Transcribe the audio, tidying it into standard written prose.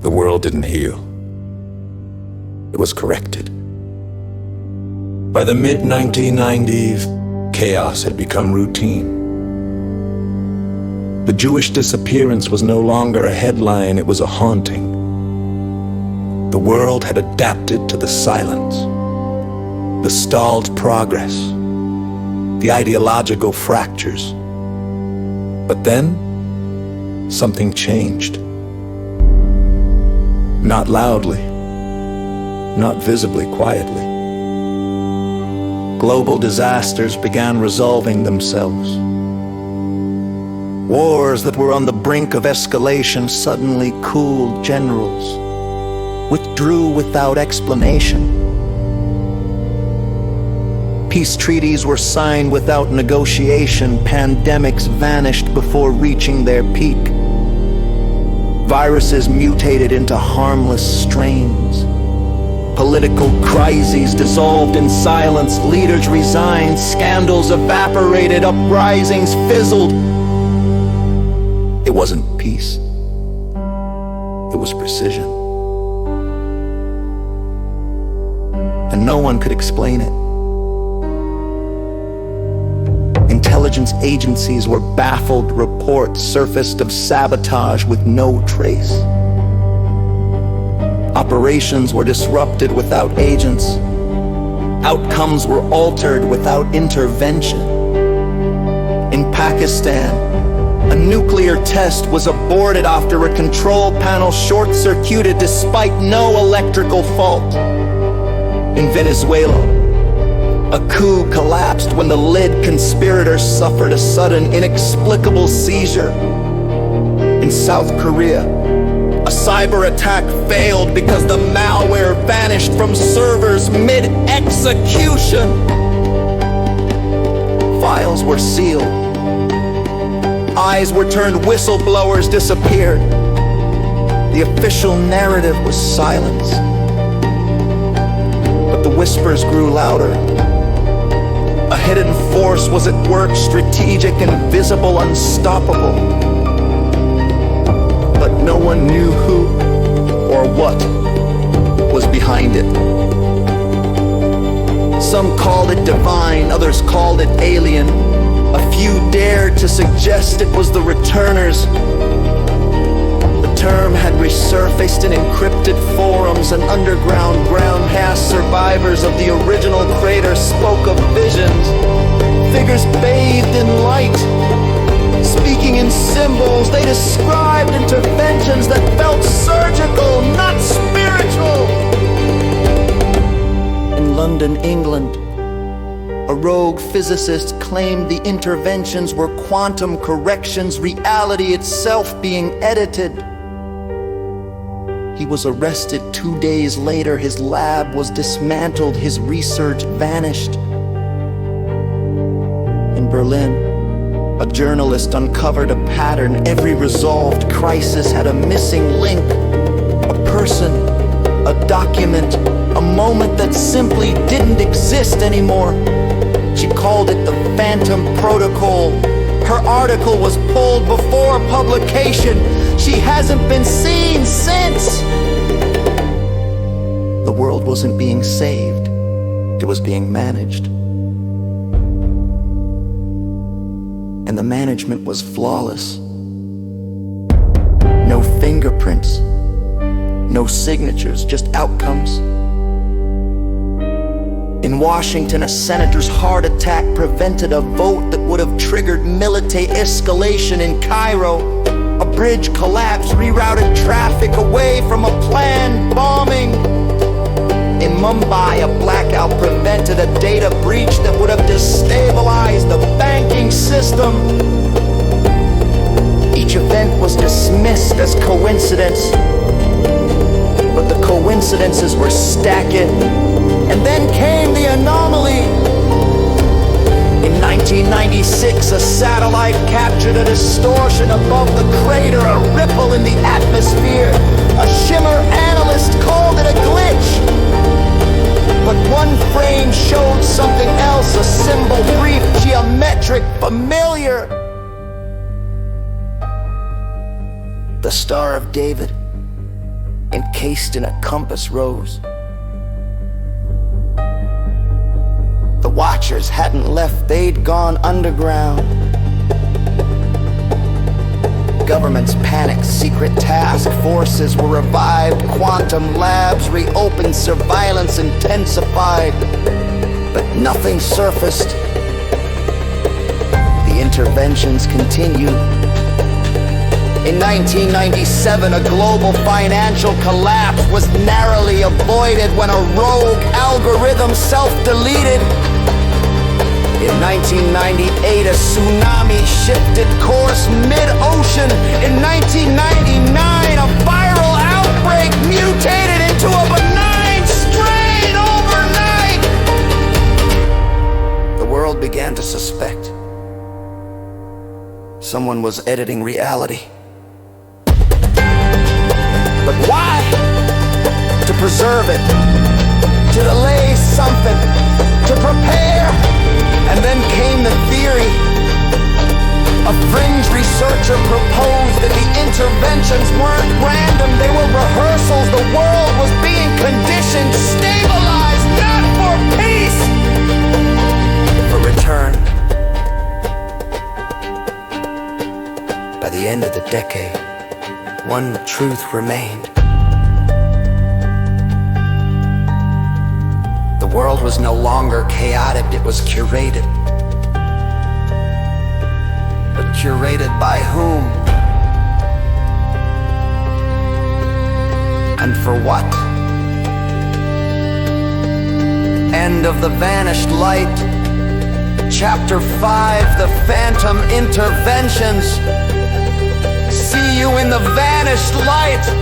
The world didn't heal. It was corrected. By the mid-1990s, chaos had become routine. The Jewish disappearance was no longer a headline, it was a haunting. The world had adapted to the silence, the stalled progress, the ideological fractures. But then, something changed. Not loudly, not visibly, quietly. Global disasters began resolving themselves. Wars that were on the brink of escalation suddenly cooled. Generals withdrew without explanation. Peace treaties were signed without negotiation. Pandemics vanished before reaching their peak. Viruses mutated into harmless strains. Political crises dissolved in silence. Leaders resigned. Scandals evaporated. Uprisings fizzled. It wasn't peace. It was precision. And no one could explain it. Intelligence agencies were baffled. Reports surfaced of sabotage with no trace. Operations were disrupted without agents. Outcomes were altered without intervention. In Pakistan, a nuclear test was aborted after a control panel short-circuited despite no electrical fault. In Venezuela, a coup collapsed when the lead conspirator suffered a sudden, inexplicable seizure. In South Korea, a cyber attack failed because the malware vanished from servers mid-execution. Files were sealed. Eyes were turned, whistleblowers disappeared. The official narrative was silence. But the whispers grew louder. A hidden force was at work, strategic, invisible, unstoppable. But no one knew who or what was behind it. Some called it divine, others called it alien. A few dared to suggest it was the returners. The term had resurfaced in encrypted forums and underground ground. Past survivors of the original crater spoke of visions, figures bathed in light. Speaking in symbols, they described interventions that felt surgical, not spiritual. In London, England, a rogue physicist claimed the interventions were quantum corrections, reality itself being edited. He was arrested 2 days later. His lab was dismantled. His research vanished. In Berlin, a journalist uncovered a pattern. Every resolved crisis had a missing link. A person, a document, a moment that simply didn't exist anymore. She called it the Phantom Protocol. Her article was pulled before publication. She hasn't been seen since. The world wasn't being saved. It was being managed. And the management was flawless. No fingerprints, no signatures, just outcomes. In Washington, a senator's heart attack prevented a vote that would have triggered military escalation. In Cairo, a bridge collapsed, rerouted traffic away from a planned bombing. In Mumbai, a blackout prevented a data breach that would have destabilized the banking system. Each event was dismissed as coincidence, but the coincidences were stacking. And then came the anomaly. In 1996, a satellite captured a distortion above the crater, a ripple in the atmosphere. A shimmer analyst called it a glitch. But one frame showed something else, a symbol, brief, geometric, familiar. The Star of David. encased in a compass rose. The Watchers hadn't left, they'd gone underground. Governments panicked, secret task forces were revived, quantum labs reopened, surveillance intensified, but nothing surfaced. The interventions continued. In 1997, a global financial collapse was narrowly avoided when a rogue algorithm self-deleted. In 1998, a tsunami shifted course mid-ocean. In 1999, a viral outbreak mutated into a benign strain overnight. The world began to suspect someone was editing reality. But why? To preserve it, to delay something, to prepare. And then came the theory. A fringe researcher proposed that the interventions weren't random, they were rehearsals. The world was being conditioned, stabilized, not for peace, for return. By the end of the decade, one truth remained. The world was no longer chaotic, it was curated. But curated by whom? And for what? End of the vanished light. Chapter 5, the phantom interventions. See you in the vanished light.